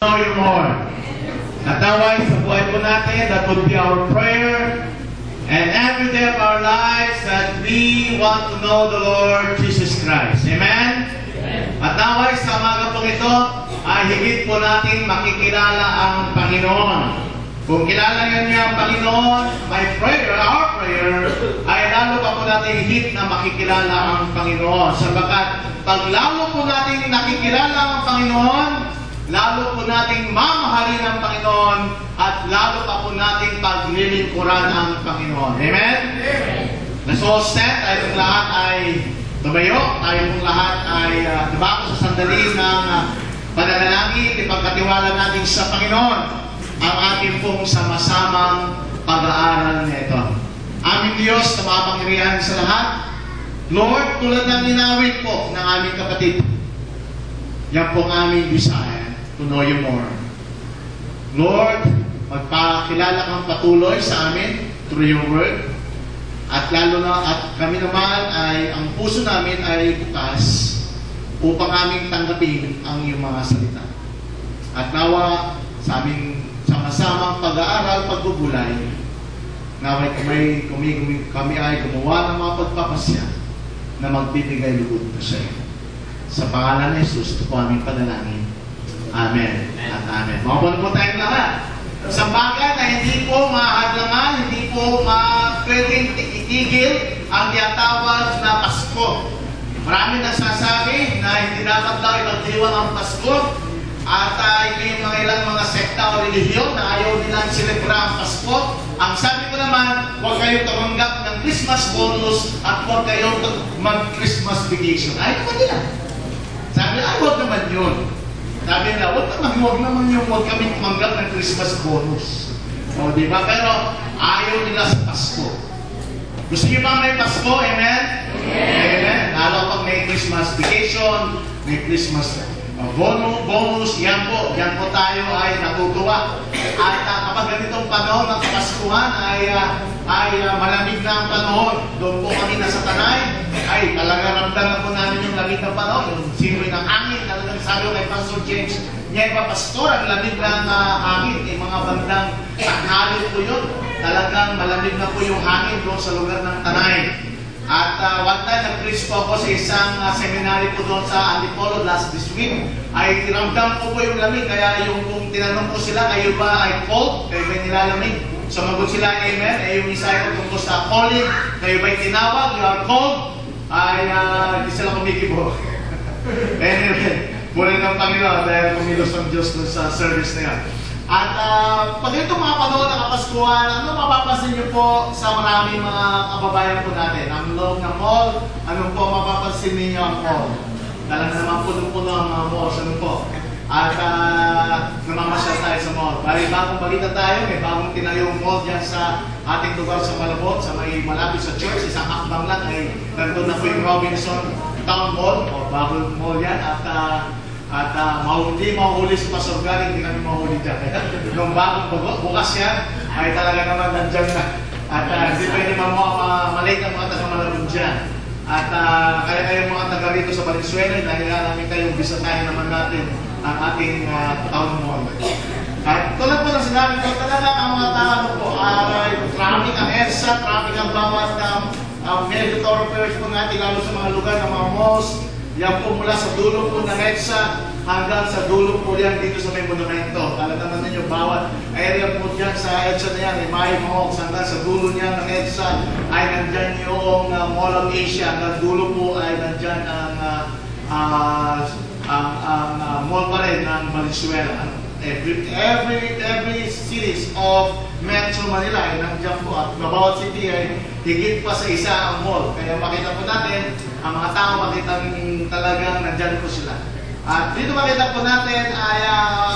Know you more. Nataway sa buhay po natin, that would be our prayer and every day of our lives that we want to know the Lord Jesus Christ. Amen? At naway sa umaga po ito ay higit po natin makikilala ang Panginoon. Kung kilala niya ang Panginoon, our prayer, ay lalo pa po natin higit na makikilala ang Panginoon. Sabagat pag lalo po natin nakikilala ang Panginoon, lalo po nating mamahalin ang Panginoon at lalo pa po nating paglilingkuran ang Panginoon. Amen? Let's all stand. Tayo pong lahat ay tumayo. Tayo pong lahat ay dumako sa sandali ng pananalangin. Ipagkatiwala natin sa Panginoon ang ating pong sama-samang pag-aaral nito. Aming Diyos na mapangyarihan sa lahat, Lord, tulad ng ninawit po ng aming kapatid, yan po ang aming desire to know you more. Lord, magpakilala kang patuloy sa amin through your word. At lalo na, at kami naman ay, ang puso namin ay bukas upang aming tanggapin ang iyong mga salita. At nawa sa aming sama-samang pag-aaral, pagbubulay, nawa kami ay gumawa ng mga pagpapasya na magbibigay lugod po sa iyo. Sa pangalan ni Jesus, ito po aming panalangin. Amen at amen. Mabuhay po tayong lahat. Sa bagay na hindi po mahadlangan, hindi po pwedeng itigil ang tinatawag na Pasko. Marami nagsasabi na hindi dapat daw ipagdiwang ang Pasko at may mga ilang mga sekta o relihiyon na ayaw nilang celebra ang Pasko. Ang sabi ko naman, huwag kayong tumanggap ng Christmas bonus at huwag kayong mag-Christmas vacation. Ayaw naman nila. Sabi nila, huwag naman yun. Sabi nila, huwag naman yung huwag kami tumanggap ng Christmas bonus. O, di ba? Pero ayaw nila sa Pasko. Gusto niyo ba may Pasko? Amen? Amen. Lalo pag may Christmas vacation, may Christmas bonus, yan po tayo ay natutuwa. At kapag ganitong panahon ng Kapaskuhan ay malamig na ang panahon. Doon po kami nasa Tanay, ay talaga ramdam na po namin yung lamig ng panahon, yung simoy ng hangin. Talagang sabi ko kay Pastor James, Nieva Pastor, ang lamig ng hangin, yung mga bandang tanghali po yun. Talagang malamig na po yung hangin doon sa lugar ng Tanay. At one time, nag-preach po ako sa isang seminary po doon sa Antipolo this week. Ay ramdam po yung lamig. Kaya yung kung tinanong po sila, kayo ba ay cold? Kayo ba nilalamig? Sumagot sila, amen. Yung isa ay tungkol sa calling. Kayo ba tinawag? You are cold? Ay hindi sila kumikibo. Anyway, muli ng Panginoon dahil kumilos ang Diyos doon sa service na yan. At pag itong mga panahon ng Kapaskuhan, ano mapapansin niyo po sa maraming mga kababayan po natin? Ang loob ng mall, ano po mapapansin niyo ang mall? Talagang naman puno-puno ang mga malls, ano po? At namamasyal tayo sa mall. May bagong balita tayo, may bagong tinayong mall dyan sa ating lugar sa Malabon, sa may malapit sa church, isang hakbang lang ay nandun na po yung Robinson Town Mall, o bagong mall yan, at hindi mahuli si Pastor Gary, hindi kami mahuli dyan. Nung bagong bukas yan, ay talaga naman nandyan na. At hindi pwede malate ang mga taga-Malabon dyan. At kaya kayong mga taga rito sa Valenzuela, dahil namin kayong bisatahin naman natin ang ating town mall. At tulad po ng sinabi ko, talaga ang mga tao po, traffic ang EDSA, traffic ang bawat medical thoroughfares po natin, lalo sa mga lugar ng mga malls. Yan po mula sa dulo po ng EDSA hanggang sa dulo po yan dito sa may monumento. Talaga naman ninyo, bawat area po dyan sa EDSA na yan, may Mohawks, hanggang sa dulo niya ng EDSA ay nandyan yung Mall of Asia, hanggang dulo po ay nandyan ang mall pa rin ng Valenzuela. Every cities of Metro Manila ay nandiyan po, at bawat city ay higit pa sa isa ang mall. Kaya makita po natin, ang mga tao makita talagang nandiyan po sila. At dito makita po natin ay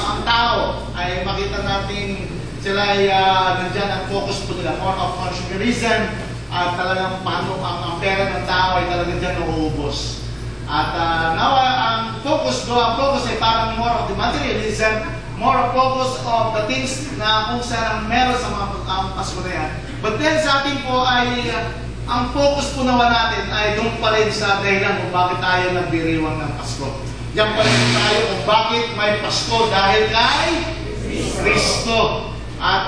ang tao ay makita natin sila ay nandiyan ang focus po nila, more of consumerism, at talagang paano ang pera ng tao ay talagang dyan nauubos. At nawa ang focus ay parang more of the materialism, more focus of the things na kung saan meron sa mga Pasko na yan. But then sa atin po ay ang focus po naman natin ay doon pa rin sa dahilan kung bakit tayo nagdiriwang ng Pasko. Diyan pa rin tayo kung bakit may Pasko dahil kay Kristo. At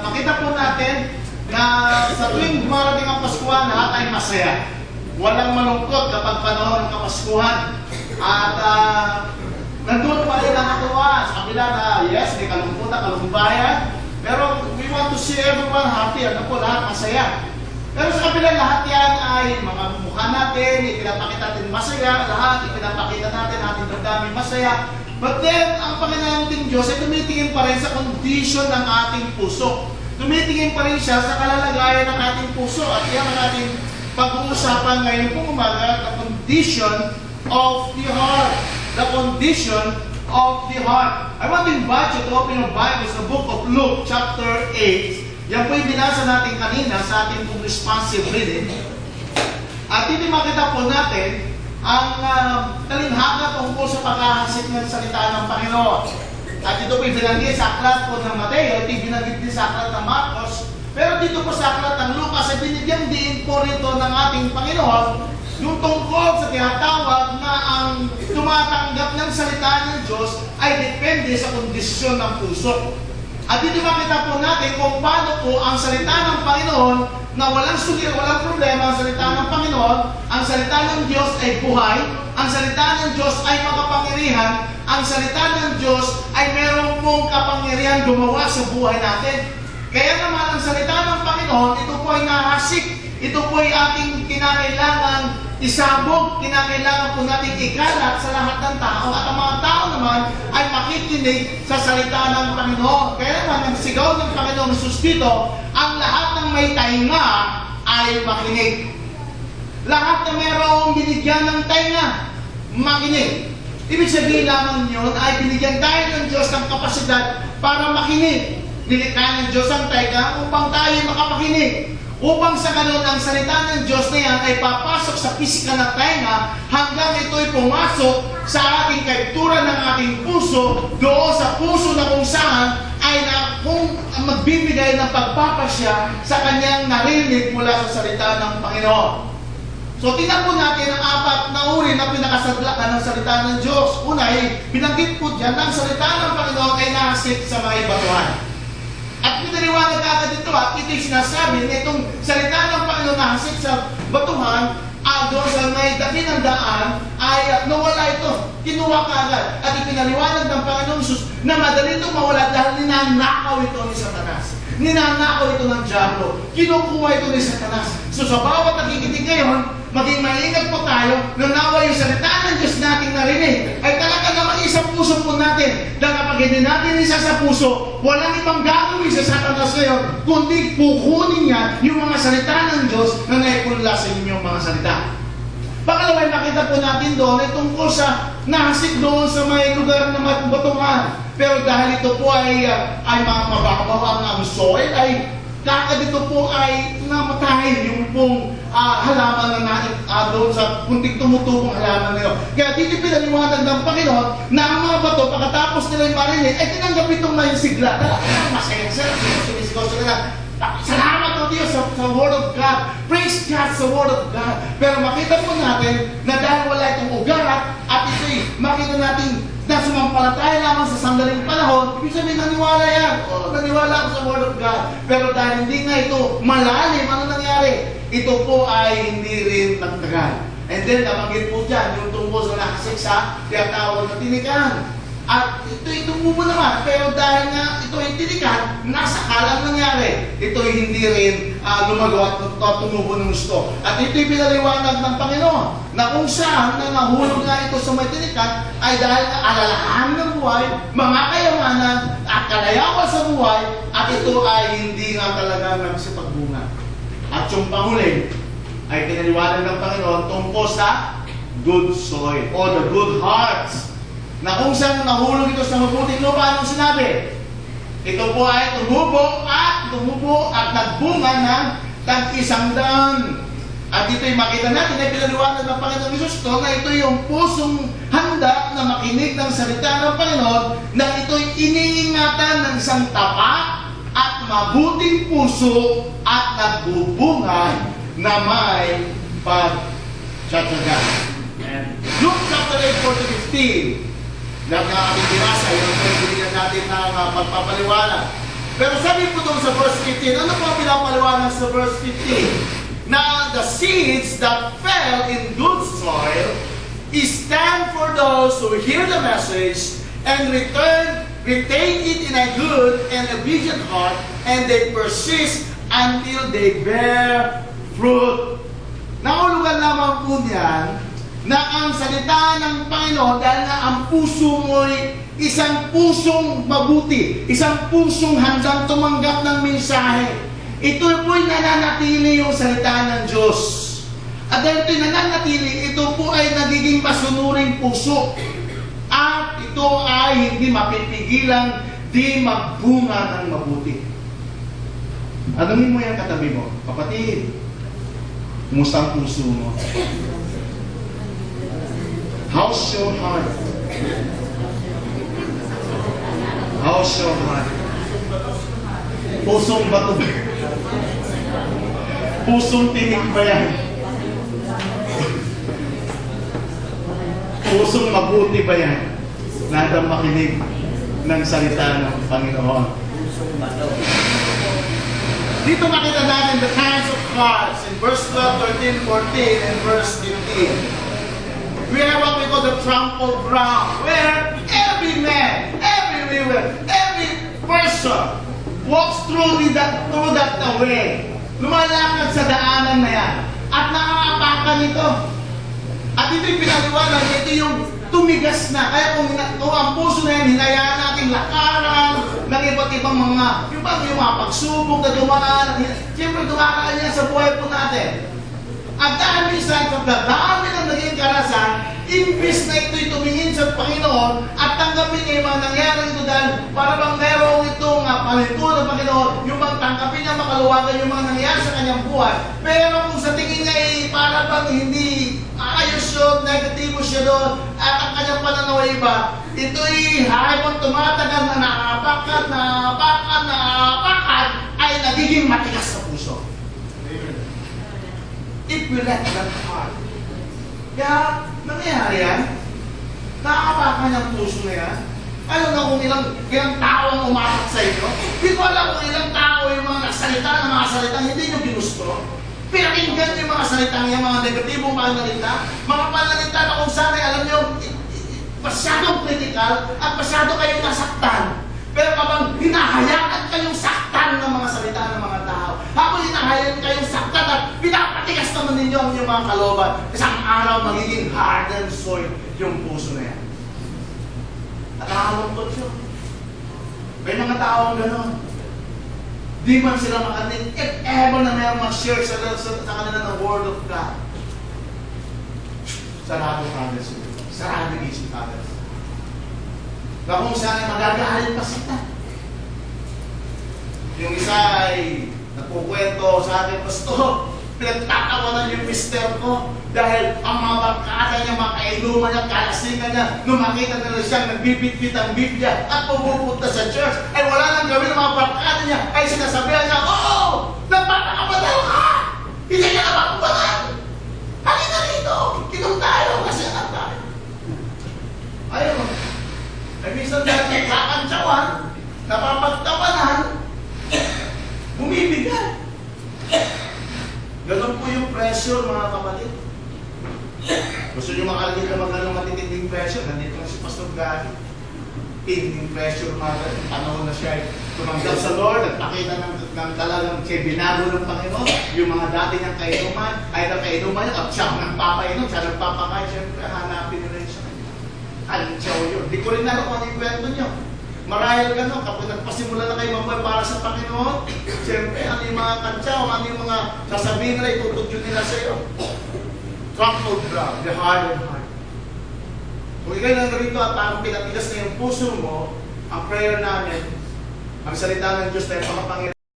makita po natin na sa tuwing dumarating ang Paskuhan, lahat ay masaya. Walang malungkot kapag panahon ng Kapaskuhan. At nandun pa rin ang natuwa sa kabila na yes, may kalungkutan, kalumbayan. Pero we want to see everyone happy. Ano po, lahat masaya. Pero sa kabila, lahat yan ay mga mukha natin, ipinapakita natin masaya, lahat ipinapakita natin ating damdamin masaya. But then, ang Panginoon nating Diyos ay tumitingin pa rin sa condition ng ating puso. Tumitingin pa rin siya sa kalalagayan ng ating puso. At yan ang ating pag-uusapan ngayon pong umaga, the condition of the heart. The condition of the heart. I want to invite you to open your Bible sa book of Luke, chapter 8. Yan po yung binasa natin kanina sa ating pong responsive reading. At hindi makita po natin ang talinhaga tungkol sa paghahasit ng salita ng Panginoon. At ito po yung binanggit sa aklat po ng Mateo, ito yung binanggit din sa aklat ng Marcos. Pero dito po sa aklat ng Lucas, ay binigyan din po rito ng ating Panginoon yung tungkol sa tinatawag na ang tumatanggap ng salita ng Diyos ay depende sa kondisyon ng puso. At dito makita po natin kung paano po ang salita ng Panginoon na walang sulir, walang problema ang salita ng Panginoon. Ang salita ng Diyos ay buhay. Ang salita ng Diyos ay makapangyarihan. Ang salita ng Diyos ay meron pong kapangyarihan gumawa sa buhay natin. Kaya naman ang salita ng Panginoon, ito po ay nahasik. Ito po ay ating kinakailangan isabog, kinakailangan po natin ikalat sa lahat ng tao. At ang mga tao naman ay makikinig sa salita ng Panginoon. Kaya naman, ang sigaw ng Panginoon Jesus dito, ang lahat ng may tainga ay makinig. Lahat na mayroong binigyan ng tainga, makinig. Ibig sabihin lamang yun ay binigyan tayo ng Diyos ng kapasidad para makinig. Nilikha ng Diyos ang tainga upang tayo makapakinig. Upang sa ganun, ang salita ng Diyos na yan ay papasok sa pisikal na tainga hanggang ito'y pumasok sa ating kaiptura ng ating puso, doon sa puso na kung saan ay kung magbibigay ng pagpapasya sa kanyang narinig mula sa salita ng Panginoon. So, tingnan po natin ang apat na uri na pinakasadlakan ng salita ng Diyos. Una ay, binanggit po dyan na ang salita ng Panginoon ay nahasik sa mga batuhan. At pinaliwanag agad ito at ito'y sinasabi na itong salita ng Panginoon na hasik sa batuhan doon sa may dakinandaan ay nawala ito. Kinuha ka agad. At ipinaliwanag ng Panginoon Jesus na madali itong mawala dahil ninanakaw ito ni Satanas. Ninanakaw ito ng Diablo. Kinukuha ito ni Satanas. So sa bawat nakikinig ngayon, maging maingat po tayo na nawa yung salita ng Diyos nating narinig ay talaga naman isa puso po natin. Dahil kapag hindi natin isa sa puso, walang ibang gagawin sa Satanas ngayon, kundi kukunin niya yung mga salita ng Diyos na naipunla sa inyong mga salita. Pangalawa ay makita po natin doon ay tungkol sa nahasik doon sa may lugar na batungan. Pero dahil ito po ay mababaw ang soil, ay kagad ito po ay namatay yung pong halaman na natin doon sa kunting tumutubong halaman na yun. Kaya dito pinaliwanag ng Panginoon na ang mga bato, pagkatapos nila yung marinig, ay tinanggap itong may sigla. Talagang masaya sila. Sumisigaw sila. Salamat ang Diyos sa Word of God. Praise God sa Word of God. Pero makita po natin na dahil wala itong ugat at ito'y makita natin na sumampalataya lamang sa sandaling panahon, ibig sabihin naniwala yan. Naniwala ako sa Word of God. Pero dahil hindi nga ito malalim, ano nangyari? Ito po ay hindi rin nagtagal. And then, nabanggit po dyan, yung tungkol sa nakasik sa tinatawag na tinikan. At ito'y tumubo naman, pero dahil nga ito ay tinikan, nasa kalang nangyari. Ito'y hindi rin lumagawa at tumubo ng gusto. At ito'y pinaliwanag ng Panginoon na kung saan na nahulog nga ito sa may tinikan ay dahil nga alalahan ng buhay, mga kayamanan at kalayawan sa buhay, at ito ay hindi nga talaga nagsipagbunga. At yung panghuli ay pinaliwanag ng Panginoon tungkol sa good soil o the good hearts. Na kung saan nahulog ito sa mabuting lupa, anong sinabi? Ito po ay tumubo at nagbunga ng tag-100. At ito'y makita natin ay pinaliwanag ng Panginoon Jesus to na ito yung pusong handa na makinig ng salita ng Panginoon, na ito'y iniingatan ng isang tapat at mabuting puso at nagbubunga na may pagtsatsaga. Amen. Luke chapter 8, 4-15. Lahat nga ating binasa, yun ang pinagbiligan natin ng pagpapaliwanag. Pero sabi po doon sa verse 15, ano po ang pinapaliwanag sa verse 15? Na the seeds that fell in good soil stand for those who hear the message and retain it in a good and obedient heart, and they persist until they bear fruit. Naulugan lamang po niyan na ang salita ng Panginoon, dahil na ang puso mo'y isang pusong mabuti, isang pusong handang tumanggap ng mensahe. Ito po'y nananatili yung salita ng Diyos. At dahil ito'y nananatili, ito po ay nagiging masunuring puso. At ito ay hindi mapipigilang di magbunga ng mabuti. Tanungin mo yung katabi mo, kapatid, kumusta ang puso mo? How's your heart? How's your heart? Pusong bato ba? Pusong tinig ba yan? Pusong mabuti ba yan? Nadang makinig ng salita ng Panginoon. Dito makita natin the kinds of hearts in verse 12, 13, 14, and verse 15. We have what we call the trampled ground, where every man, every woman, every person walks through that way. Lumalakad sa daanan na yan. At nakakapakan ito. At ito'y pinaliwanag, ito yung tumigas na. Kaya kung ang puso na yan, hinayaan natin lakaran ng iba't ibang mga, yung mga pagsubok na dumaan. Siyempre dumaan yan sa buhay po natin. At dahil minsan, sa dami ng naging karasan, imbis na ito'y tumingin sa Panginoon at tanggapin niya yung mga nangyari ito dahil para bang merong itong palito ng Panginoon, yung bang tanggapin niya makaluwagan yung mga nangyari sa kanyang buhay. Pero kung sa tingin niya ay para bang hindi ayos yun, negatibo siya doon, at ang kanyang pananaw ay iba, ito'y habang tumatagal na naapakan, ay nagiging matigas sa puso. If we let that heart. Kaya, nangyayari yan. Nakakapakan yung puso na yan. Alam na kung ilang tao ang umapak sa inyo. Hindi ko alam kung ilang tao yung mga nagsalita ng mga salitang hindi nyo ginusto. Pinakinggan yung mga salitang yung mga negatibong pananalita. Mga pananalita na kung sana, alam nyo, masyadong critical at masyado kayong nasaktan. Pero kapag hinahayaan kayong saktan ng mga salita ng mga tao, habang hinahayaan kayong saktan at pinapatigas naman ninyo ang inyong mga kalooban, isang araw magiging hardened soil yung puso na yan. At nakakalungkot yun. May mga taong gano'n. Di man sila makanig, if ever na mayroong mag-share sa kanila ng Word of God. Sarado kagad sila. Sarado isip kagad. Na kung saan ay magagalit pa sila. Yung isa ay nagkukwento sa akin, Pastor, pinagtatawanan yung mister ko dahil ang mga barkada niya, mga kainuman niya, kalasingan niya, nung makita nila siya, nagbibit-bit ang Biblia at pupunta sa church, ay wala nang gawin ng mga barkada niya, ay sinasabihan niya, oo, nagpapakamadal ka! Hindi niya napapabangan! Halika rito! Kinom tayo kasi anak tayo. Ayun. Ay minsan dahil nagkakantsawan, napapagtawanan, bumibigay. Ganun po yung pressure, mga kapatid. Gusto nyo makalimutan na magandang matitinding pressure, nandito na si Pastor Gary. Tinding pressure, mga panahon na siya ay tumanggap sa Lord, at pakita ng talagang siya binago ng Panginoon. Yung mga dati niyang kainuman, ay nakainuman niya, at siya nagpapainom, siya nagpapakain, siyempre hanapin nila yun siya. Alintsaw yun. Di ko rin alam kung ano yung kwento niyo. Marahil gano'n, kapag nagpasimula na kayo mabuhay para sa Panginoon, siyempre, ano yung mga kantsaw, ano yung mga sasabihin nila, itutudyo nila sa iyo. Trampled ground, the hardened heart. Kung ikay lang rito at parang pinatigas na yung puso mo, ang prayer namin, ang salita ng Diyos na yung mga Panginoon,